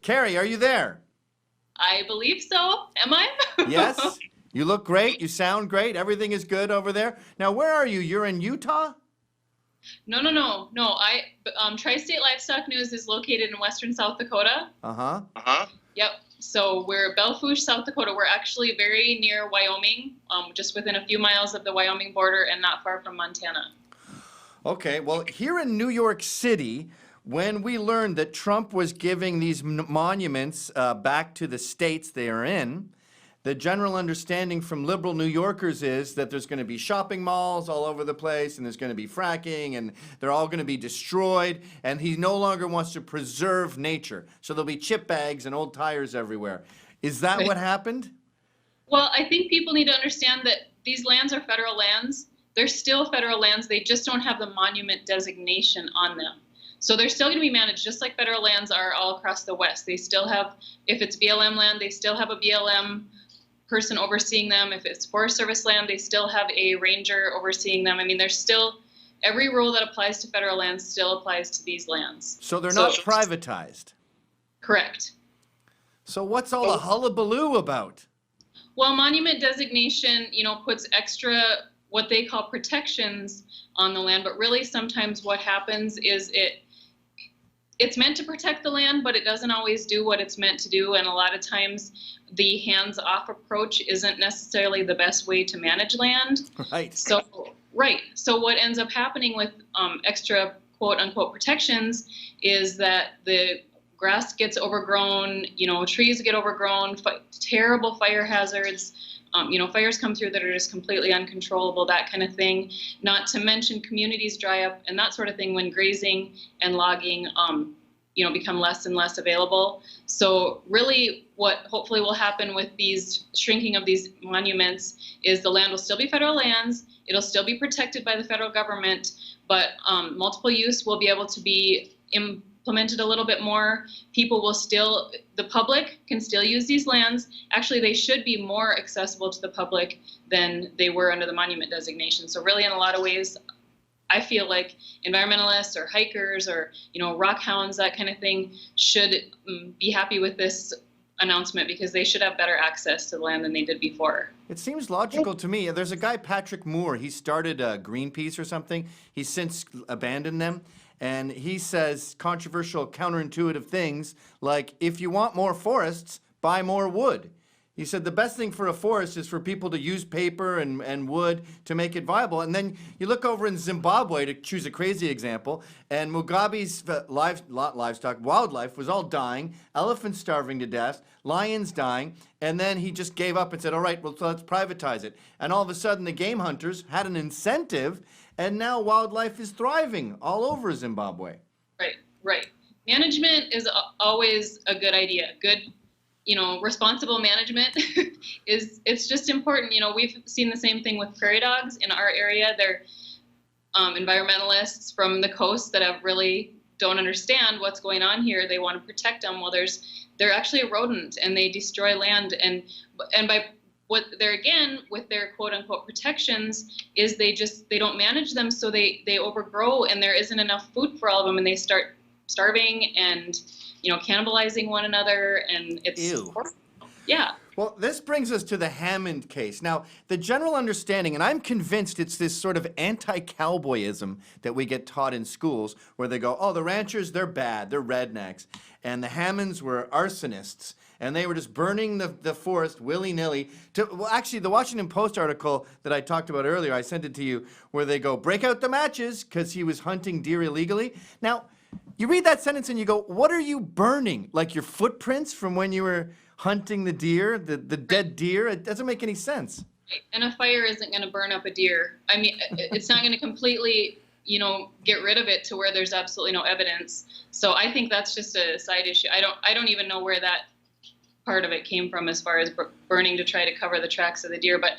Carrie, are you there? I believe so. Am I? Yes. You look great. You sound great. Everything is good over there. Now, where are you? You're in Utah? No. Tri-State Livestock News is located in western South Dakota. Uh-huh. Yep. So we're Belle Fourche, South Dakota. We're actually very near Wyoming, just within a few miles of the Wyoming border and not far from Montana. Okay. Well, here in New York City, when we learned that Trump was giving these monuments back to the states they are in, the general understanding from liberal New Yorkers is that there's going to be shopping malls all over the place, and there's going to be fracking, and they're all going to be destroyed, and he no longer wants to preserve nature. So there'll be chip bags and old tires everywhere. Is that what happened? Well, I think people need to understand that these lands are federal lands. They're still federal lands. They just don't have the monument designation on them. So they're still going to be managed just like federal lands are all across the West. They still have, if it's BLM land, they still have a BLM person overseeing them. If it's Forest Service land, they still have a ranger overseeing them. I mean, there's still, every rule that applies to federal lands still applies to these lands. So they're not privatized? Correct. So what's all the hullabaloo about? Well, monument designation, puts extra, what they call protections on the land, but really sometimes what happens is it's meant to protect the land, but it doesn't always do what it's meant to do. And a lot of times the hands-off approach isn't necessarily the best way to manage land. Right. So what ends up happening with extra quote-unquote protections is that the grass gets overgrown, trees get overgrown, terrible fire hazards. Fires come through that are just completely uncontrollable, that kind of thing. Not to mention communities dry up and that sort of thing when grazing and logging, become less and less available. So really what hopefully will happen with these shrinking of these monuments is the land will still be federal lands. It'll still be protected by the federal government, but multiple use will be able to be implemented a little bit more. People will still, the public can still use these lands. Actually, they should be more accessible to the public than they were under the monument designation. So really, in a lot of ways, I feel like environmentalists or hikers or, rock hounds, that kind of thing, should be happy with this announcement because they should have better access to the land than they did before. It seems logical to me. There's a guy, Patrick Moore, he started Greenpeace or something. He's since abandoned them. And he says controversial, counterintuitive things like, if you want more forests, buy more wood. He said the best thing for a forest is for people to use paper and wood to make it viable. And then you look over in Zimbabwe, to choose a crazy example, and Mugabe's wildlife was all dying, elephants starving to death, lions dying, and then he just gave up and said, all right, well, so let's privatize it. And all of a sudden the game hunters had an incentive, and now wildlife is thriving all over Zimbabwe. Right. Management is always a good idea. Good, responsible management it's just important. We've seen the same thing with prairie dogs in our area. They're environmentalists from the coast that have really don't understand what's going on here. They want to protect them. Well, they're actually a rodent and they destroy land. And by what they're, again, with their quote unquote protections is they don't manage them. So they overgrow and there isn't enough food for all of them and they start starving and, cannibalizing one another, and it's ew. Horrible. Yeah. Well, this brings us to the Hammond case. Now, the general understanding, and I'm convinced it's this sort of anti-cowboyism that we get taught in schools, where they go, oh, the ranchers, they're bad, they're rednecks, and the Hammonds were arsonists, and they were just burning the forest willy-nilly. Well, actually, the Washington Post article that I talked about earlier, I sent it to you, where they go, break out the matches, because he was hunting deer illegally. Now, you read that sentence and you go, what are you burning? Like your footprints from when you were hunting the deer, the dead deer? It doesn't make any sense. And a fire isn't going to burn up a deer. I mean, it's not going to completely, get rid of it to where there's absolutely no evidence. So I think that's just a side issue. I don't even know where that part of it came from as far as burning to try to cover the tracks of the deer. But,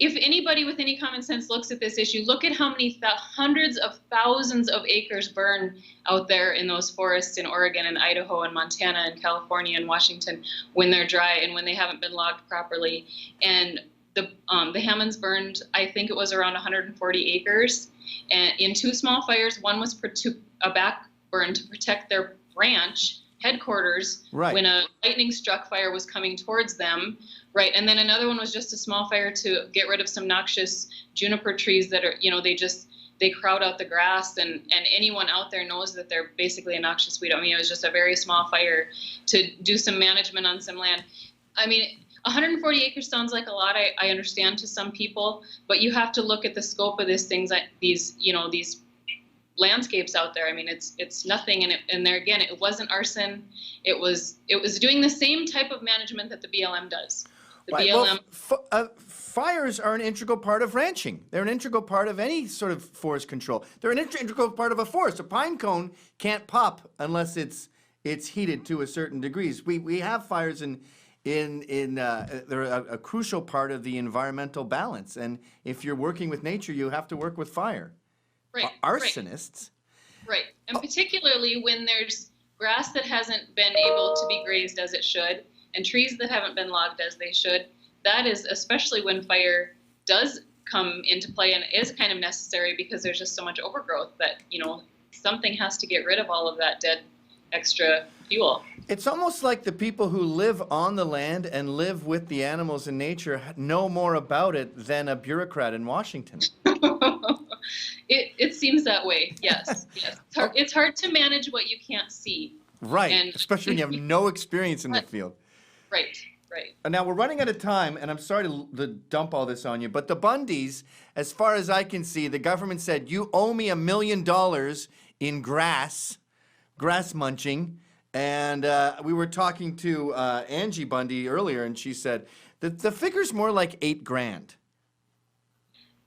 if anybody with any common sense looks at this issue, look at how many hundreds of thousands of acres burn out there in those forests in Oregon and Idaho and Montana and California and Washington when they're dry and when they haven't been logged properly. And the Hammonds burned, I think it was around 140 acres, and in two small fires. One was a back burn to protect their ranch headquarters Right. when a lightning struck fire was coming towards them, right? And then another one was just a small fire to get rid of some noxious juniper trees that are, they crowd out the grass, and anyone out there knows that they're basically a noxious weed. I mean, it was just a very small fire to do some management on some land. I mean, 140 acres sounds like a lot. I understand to some people, but you have to look at the scope of these landscapes out there. I mean, it's nothing, and there again, it wasn't arson. It was doing the same type of management that the BLM does. The Right. BLM. Well, fires are an integral part of ranching. They're an integral part of any sort of forest control. They're an integral part of a forest. A pine cone can't pop unless it's heated to a certain degrees. We have fires they're a crucial part of the environmental balance. And if you're working with nature, you have to work with fire. Right. Arsonists. Right. And particularly when there's grass that hasn't been able to be grazed as it should, and trees that haven't been logged as they should, that is especially when fire does come into play and is kind of necessary, because there's just so much overgrowth that, something has to get rid of all of that dead extra fuel. It's almost like the people who live on the land and live with the animals in nature know more about it than a bureaucrat in Washington. It seems that way, yes. It's hard to manage what you can't see. Right, And especially when you have no experience in the field. Right. And now we're running out of time, and I'm sorry to dump all this on you, but the Bundys, as far as I can see, the government said, you owe me $1 million in grass munching. And we were talking to Angie Bundy earlier, and she said that the figure's more like $8,000.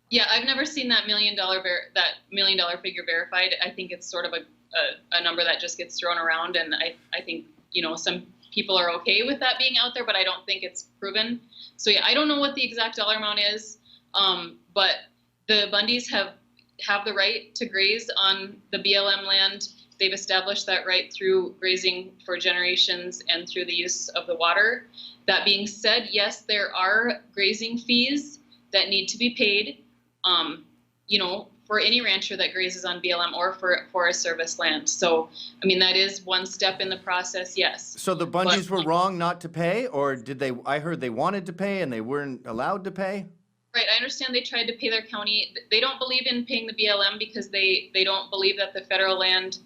Yeah, I've never seen that $1 million figure verified. I think it's sort of a number that just gets thrown around, and I think some people are okay with that being out there, but I don't think it's proven. So yeah, I don't know what the exact dollar amount is, but the Bundys have the right to graze on the BLM land. They've established that right through grazing for generations and through the use of the water. That being said, yes, there are grazing fees that need to be paid, for any rancher that grazes on BLM or for Forest Service land. So, I mean, that is one step in the process, yes. So the Bundys were wrong not to pay, or did they? I heard they wanted to pay and they weren't allowed to pay. Right, I understand they tried to pay their county. They don't believe in paying the BLM because they don't believe that the federal land,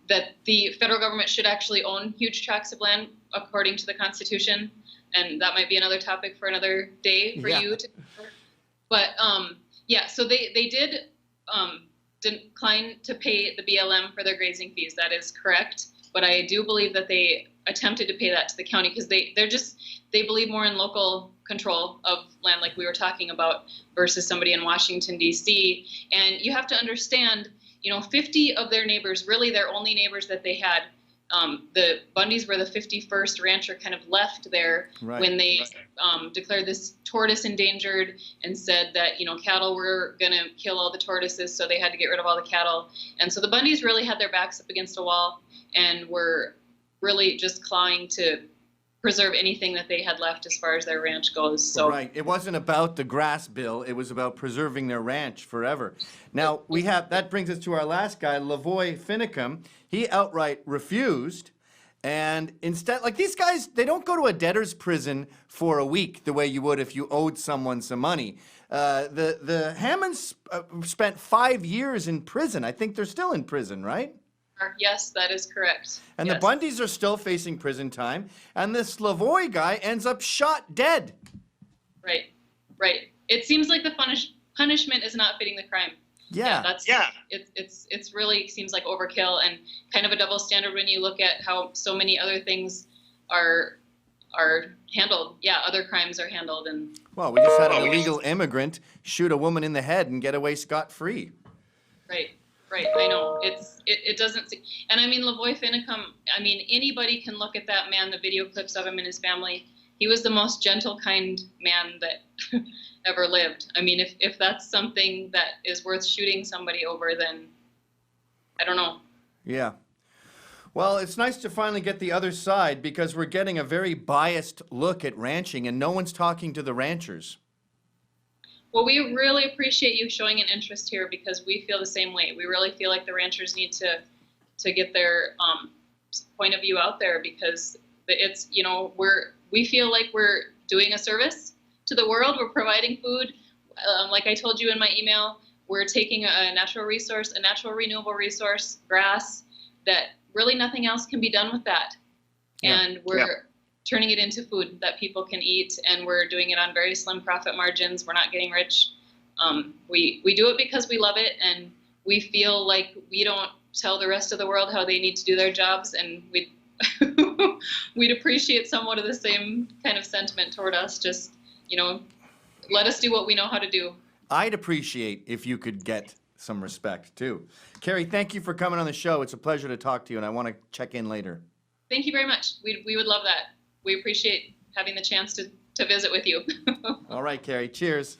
that the federal government should actually own huge tracts of land according to the Constitution. And that might be another topic for another day for you to cover. But yeah, so they did decline to pay the BLM for their grazing fees. That is correct. But I do believe that they attempted to pay that to the county because they believe more in local control of land, like we were talking about, versus somebody in Washington, D.C. And you have to understand, 50 of their neighbors, really their only neighbors that they had, the Bundys were the 51st rancher kind of left there when they declared this tortoise endangered and said that, cattle were going to kill all the tortoises, so they had to get rid of all the cattle. And so the Bundys really had their backs up against a wall and were really just clawing to preserve anything that they had left as far as their ranch goes. So right, it wasn't about the grass bill, it was about preserving their ranch forever. Now that brings us to our last guy, Lavoy Finicum. He outright refused, and instead, like, these guys, they don't go to a debtor's prison for a week the way you would if you owed someone some money. The Hammonds spent 5 years in prison. I think they're still in prison, right? Yes, that is correct. And yes. The Bundys are still facing prison time, and this Lavoy guy ends up shot dead. Right. It seems like the punishment is not fitting the crime. Yeah. It's really seems like overkill and kind of a double standard when you look at how so many other things are handled. Yeah, other crimes are handled. And well, we just had an illegal immigrant shoot a woman in the head and get away scot-free. Right. I know. It doesn't seem, and I mean, Lavoy Finicum, I mean, anybody can look at that man, the video clips of him and his family. He was the most gentle, kind man that ever lived. I mean, if that's something that is worth shooting somebody over, then I don't know. Yeah. Well, it's nice to finally get the other side, because we're getting a very biased look at ranching and no one's talking to the ranchers. Well, we really appreciate you showing an interest here, because we feel the same way. We really feel like the ranchers need to get their point of view out there, because it's, you know, we feel like we're doing a service to the world. We're providing food. Like I told you in my email, we're taking a natural resource, a natural renewable resource, grass, that really nothing else can be done with that. Yeah. And we're turning it into food that people can eat, and we're doing it on very slim profit margins. We're not getting rich. We do it because we love it, and we feel like we don't tell the rest of the world how they need to do their jobs, and we'd appreciate somewhat of the same kind of sentiment toward us. Just, you know, let us do what we know how to do. I'd appreciate if you could get some respect too. Carrie, thank you for coming on the show. It's a pleasure to talk to you, and I want to check in later. Thank you very much. We would love that. We appreciate having the chance to visit with you. All right, Carrie. Cheers.